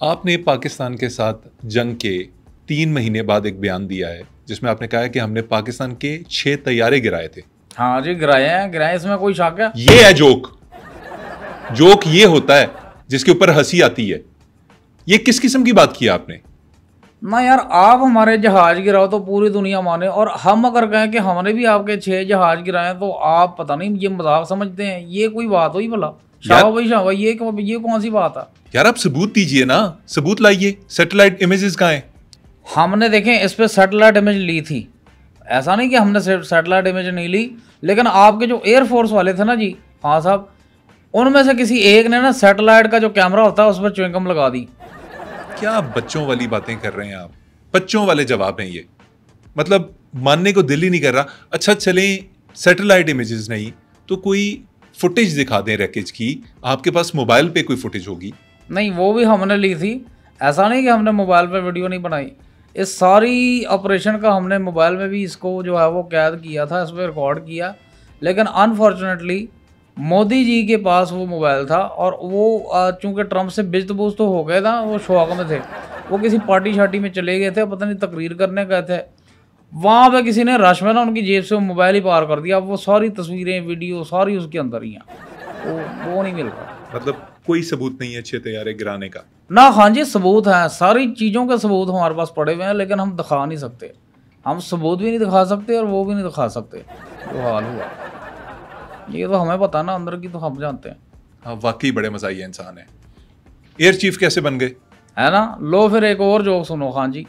आपने पाकिस्तान के साथ जंग के 3 महीने बाद एक बयान दिया है जिसमें आपने कहा है कि हमने पाकिस्तान के 6 तैयारे गिराए थे। हाँ जी, गिराए हैं, गिराए, इसमें कोई शक है? ये है जोक। जोक ये होता है जिसके ऊपर हंसी आती है। ये किस किस्म की बात की आपने? ना यार, आप हमारे जहाज गिराओ तो पूरी दुनिया माने, और हम अगर कहें कि हमने भी आपके 6 जहाज गिराए तो आप पता नहीं ये मजाक समझते हैं। ये कोई बात हुई भला? शाह भाई ये कौन सी बात है यार? आप सबूत दीजिए ना, सबूत लाइए। सैटेलाइट इमेजेस कहाँ हैं? हमने देखें इस पे सैटेलाइट इमेज ली थी, ऐसा नहीं कि हमने सैटेलाइट इमेज नहीं ली, लेकिन आपके जो एयरफोर्स वाले थे ना जी, हाँ साहब, उनमें से किसी एक ने ना सैटेलाइट का जो कैमरा होता है उस पर च्युइंगम लगा दी। क्या बच्चों वाली बातें कर रहे हैं आप? बच्चों वाले जवाब हैं ये, मतलब मानने को दिल ही नहीं कर रहा। अच्छा चलें, सैटेलाइट इमेजेस नहीं तो कोई फुटेज दिखा दें रैकेज की। आपके पास मोबाइल पे कोई फुटेज होगी? नहीं, वो भी हमने ली थी, ऐसा नहीं कि हमने मोबाइल पे वीडियो नहीं बनाई। इस सारी ऑपरेशन का हमने मोबाइल में भी इसको जो है वो कैद किया था, इस पर रिकॉर्ड किया, लेकिन अनफॉर्चुनेटली मोदी जी के पास वो मोबाइल था, और वो चूंकि ट्रंप से बिजतबूज तो हो गए था, वो शौक में थे, वो किसी पार्टी शार्टी में चले गए थे, पता नहीं तकरीर करने गए थे, वहाँ पे किसी ने रश में ना उनकी जेब से वो मोबाइल ही पार कर दिया। वो सारी तस्वीरें वीडियो सारी उसके अंदर ही हैं, वो नहीं मिल रहा। मतलब कोई सबूत नहीं है 6 तैयारे गिराने का? ना, हाँ जी, सबूत हैं, सारी चीज़ों के सबूत हमारे पास पड़े हुए हैं, लेकिन हम दिखा नहीं सकते। हम सबूत भी नहीं दिखा सकते और वो भी नहीं दिखा सकते। जो हाल हुआ ये तो हमें पता ना, अंदर की तो हम जानते हैं। हाँ, वाकई बड़े मज़ाहिया इंसान है। एयर चीफ कैसे बन गए, है ना? लो फिर एक और जोक सुनो। खान जी,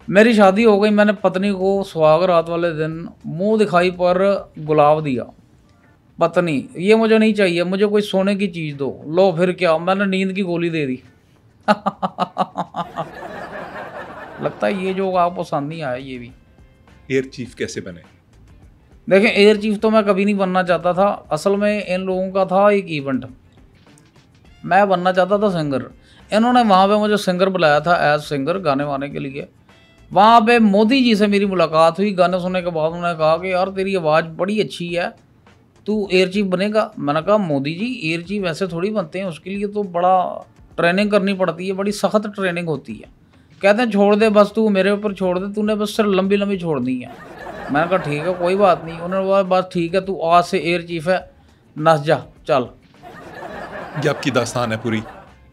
मेरी शादी हो गई, मैंने पत्नी को सुहाग रात वाले दिन मुंह दिखाई पर गुलाब दिया। पत्नी, ये मुझे नहीं चाहिए, मुझे कोई सोने की चीज़ दो। लो फिर क्या, मैंने नींद की गोली दे दी। लगता है ये जोक आपको पसंद नहीं आया। ये भी एयर चीफ कैसे बने? देखें, एयर चीफ तो मैं कभी नहीं बनना चाहता था। असल में इन लोगों का था एक इवेंट, मैं बनना चाहता था सिंगर। इन्होंने वहाँ पे मुझे सिंगर बुलाया था, एज सिंगर, गाने वाने के लिए। वहाँ पे मोदी जी से मेरी मुलाकात हुई। गाने सुनने के बाद उन्होंने कहा कि यार तेरी आवाज़ बड़ी अच्छी है, तू एयर चीफ बनेगा। मैंने कहा मोदी जी, एयर चीफ ऐसे थोड़ी बनते हैं, उसके लिए तो बड़ा ट्रेनिंग करनी पड़ती है, बड़ी सख्त ट्रेनिंग होती है। कहते हैं छोड़ दे बस, तू मेरे ऊपर छोड़ दे, तूने बस सिर्फ लंबी लंबी छोड़नी है। मैंने कहा ठीक है, कोई बात नहीं। उन्होंने बोला बस ठीक है, तू आज से एयर चीफ है, नस जा, चल। ये आपकी दास्तान है पूरी,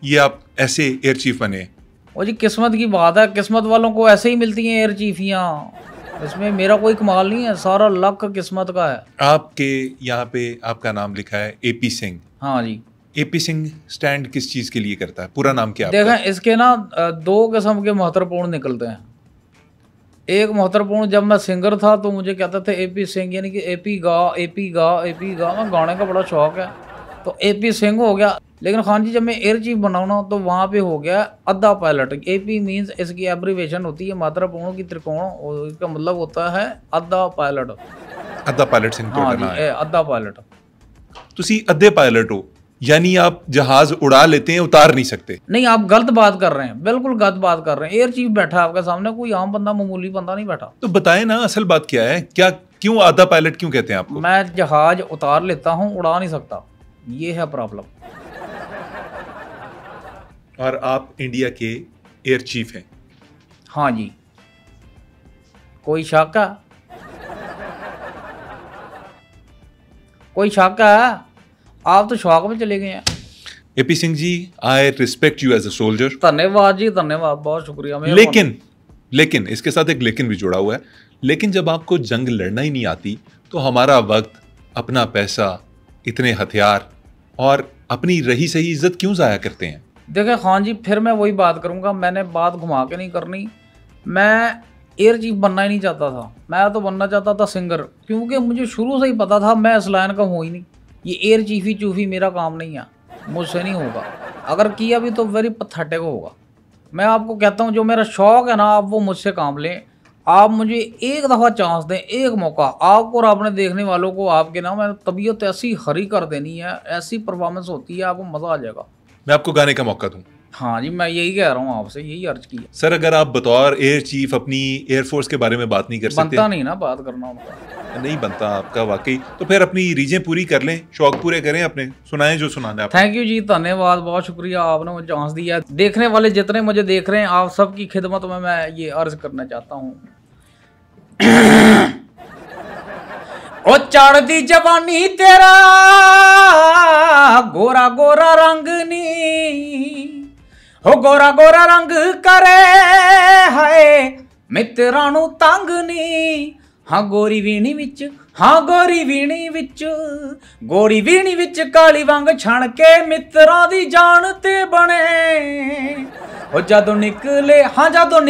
ये आप ऐसे एयर चीफ बने? वो जी किस्मत की बात है, किस्मत वालों को ऐसे ही मिलती हैं एयर चीफियाँ। इसमें मेरा कोई कमाल नहीं है, सारा लक किस्मत का है। आपके यहाँ पे आपका नाम लिखा है एपी सिंह। हाँ जी। एपी सिंह स्टैंड किस चीज़ के लिए करता है? पूरा नाम क्या है? देखें, इसके ना 2 किस्म के महत्वपूर्ण निकलते हैं। एक महत्वपूर्ण, जब मैं सिंगर था तो मुझे कहते थे एपी सिंह, यानी कि एपी गा, एपी गा, एपी गा। मैं गाने का बड़ा शौक है तो एपी सिंह हो गया। लेकिन खान जी, जब मैं एयर चीफ बनाऊँ ना तो वहाँ पे हो गया अद्धा पायलट। एपी मीन्स, इसकी एब्रीवेशन होती है मात्रापूर्ण की त्रिकोण, और इसका मतलब होता है अद्धा पायलट। अद्धा पायलट सिंह हाँ जी, अद्धा पायलट। तुसी अद्धे पायलट हो, यानी आप जहाज उड़ा लेते हैं, उतार नहीं सकते? नहीं, आप गलत बात कर रहे हैं, बिल्कुल गलत बात कर रहे हैं। एयर चीफ बैठा है आपके सामने, कोई आम बंदा, मामूली बंदा नहीं बैठा। तो बताएं ना असल बात क्या है? क्या, क्यों आधा पायलट क्यों कहते हैं आपको? मैं जहाज उतार लेता हूँ, उड़ा नहीं सकता, ये है प्रॉब्लम। और आप इंडिया के एयर चीफ हैं? हाँ जी। कोई शक है? कोई शक है? आप तो शौक में चले गए हैं। A P Singh ji, I respect you as a soldier. धन्यवाद जी, धन्यवाद, बहुत शुक्रिया। लेकिन इसके साथ एक लेकिन भी जुड़ा हुआ है। लेकिन जब आपको जंग लड़ना ही नहीं आती तो हमारा वक्त, अपना पैसा, इतने हथियार और अपनी रही सही इज्जत क्यों जाया करते हैं? देखिए खान जी, फिर मैं वही बात करूंगा, मैंने बात घुमा के नहीं करनी। मैं एयर चीफ बनना ही नहीं चाहता था, मैं तो बनना चाहता था सिंगर, क्योंकि मुझे शुरू से ही पता था मैं इस लाइन का हूँ ही नहीं। ये एयर चीफी चूफी मेरा काम नहीं है, मुझसे नहीं होगा। अगर किया भी तो वेरी पथेटिक होगा। मैं आपको कहता हूँ, जो मेरा शौक है ना, आप वो मुझसे काम लें। आप मुझे एक दफ़ा चांस दें, एक मौका। आपको और आपने देखने वालों को, आपके ना, मैं तबीयत ऐसी हरी कर देनी है, ऐसी परफॉर्मेंस होती है, आपको मज़ा आ जाएगा। मैं आपको गाने का मौका दूं? हाँ जी, मैं यही कह रहा हूँ आपसे, यही अर्ज की है। सर, अगर आप बतौर एयर चीफ अपनी एयरफोर्स के बारे में बात नहीं कर सकते? बनता नहीं ना बात करना उनका। नहीं बनता आपका वाकई। तो फिर अपनी रीजें पूरी कर लें, शौक पूरे करें अपने, सुनाएं जो सुनाना है आपको। थैंक यू जी, धन्यवाद, बहुत शुक्रिया, आपने मुझे चांस दिया। देखने वाले जितने मुझे देख रहे हैं, आप सबकी खिदमत में मैं ये अर्ज करना चाहता हूँ। ओ चढ़दी जवानी तेरा गोरा गोरा रंग नी, हो गोरा गोरा रंग करे हाय मित्रा नू तंग नी। हाँ गोरी वीणी विच, हाँ गोरी वीणी विच, गोरी वीणी विच काली वांग छण के मित्रा दी जान ते बने। ओ जदों निकले, हाँ जदों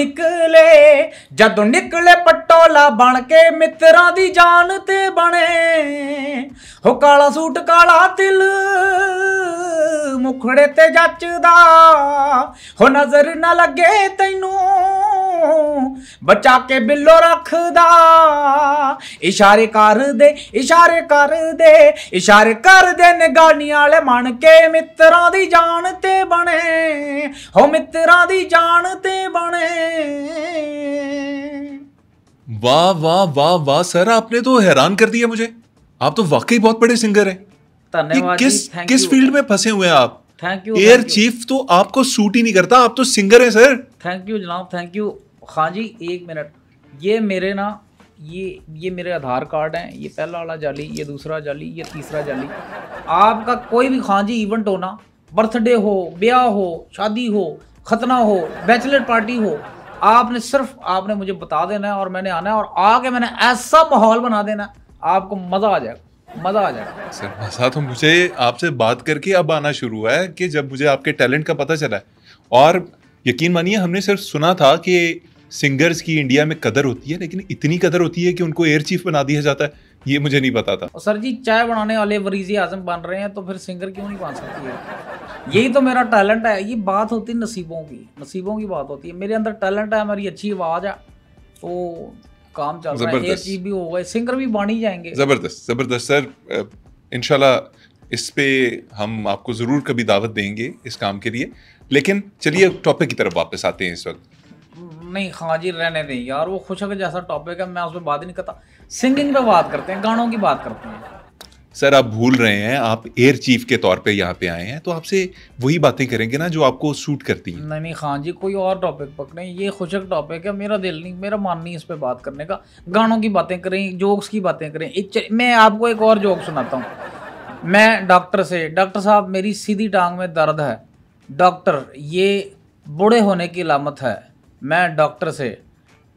निकले पटोला बन के मित्रा दी जान ते बने। हो काला सूट काला तिल मुखड़े ते जचदा, हो नजर न लगे तैनू बचा के बिल्लो रखदा। इशारे कर दे, इशारे कर दे, इशारे कर दे निगानी वाले मन के मित्रा दी जान ते बने। हो मित्रा दी जान ते बने। वाह वाह वाह वाह सर, आपने तो हैरान कर दिया मुझे। आप तो वाकई बहुत बड़े सिंगर हैं। धन्यवाद। किस फील्ड में फंसे हुए हैं आप? Thank you. एयर चीफ तो आपको सूट ही नहीं करता, आप तो सिंगर हैं सर। थैंक यू जनाब, थैंक यू। हाँ जी, एक मिनट, ये मेरे ना ये मेरे आधार कार्ड हैं। ये पहला वाला जाली, ये दूसरा जाली, ये तीसरा जाली। आपका कोई भी हाँ जी इवेंट हो ना, बर्थडे हो, ब्याह हो, शादी हो, खतना हो, बैचलर पार्टी हो, आपने मुझे बता देना है और मैंने आना है और आके मैंने ऐसा माहौल बना देना है, आपको मजा आ जाएगा, मजा आ जाएगा। सर मजा तो मुझे आपसे बात करके अब आना शुरू हुआ है कि जब मुझे आपके टैलेंट का पता चला है। और यकीन मानिए, हमने सिर्फ सुना था कि सिंगर्स की इंडिया में कदर होती है, लेकिन इतनी कदर होती है कि उनको एयर चीफ बना दिया जाता है, ये मुझे नहीं पता था। सर जी, चाय बनाने वाले वरीज़े आज़म बन रहे हैं तो फिर सिंगर क्यों नहीं बन सकती है? यही तो मेरा टैलेंट है। ये बात होती है नसीबों की बात होती है। मेरे अंदर टैलेंट है, मेरी अच्छी आवाज़ है, तो काम चल रहा है। एयर चीफ भी हो गए, सिंगर भी बन ही जाएंगे। जबरदस्त सर। इंशाल्लाह इस पे हम आपको ज़रूर कभी दावत देंगे इस काम के लिए। लेकिन चलिए टॉपिक की तरफ वापस आते हैं इस वक्त। नहीं हाँ जी, रहने दें यार, वो खुशक जैसा टॉपिक है, मैं उस पर बात ही नहीं करता। सिंगिंग पे बात करते हैं, गानों की बात करते हैं। सर आप भूल रहे हैं, आप एयर चीफ के तौर पे यहाँ पे आए हैं, तो आपसे वही बातें करेंगे ना जो आपको सूट करती हैं। नहीं खान जी, कोई और टॉपिक पकड़ें, ये खुशक टॉपिक है, मेरा दिल नहीं, मेरा मन नहीं इस पे बात करने का। गानों की बातें करें, जोक्स की बातें करें। मैं आपको एक और जोक सुनाता हूँ। मैं डॉक्टर से, डॉक्टर साहब मेरी सीधी टांग में दर्द है, डॉक्टर ये बूढ़े होने की अलामत है। मैं डॉक्टर से,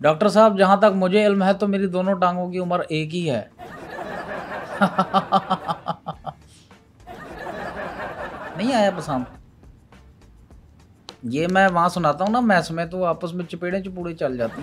डॉक्टर साहब जहाँ तक मुझे इल्म है तो मेरी दोनों टांगों की उम्र एक ही है। नहीं आया पसंद? ये मैं वहाँ सुनाता हूँ ना मैस में, तो आपस में चपेड़े चपूड़े चल जाती है।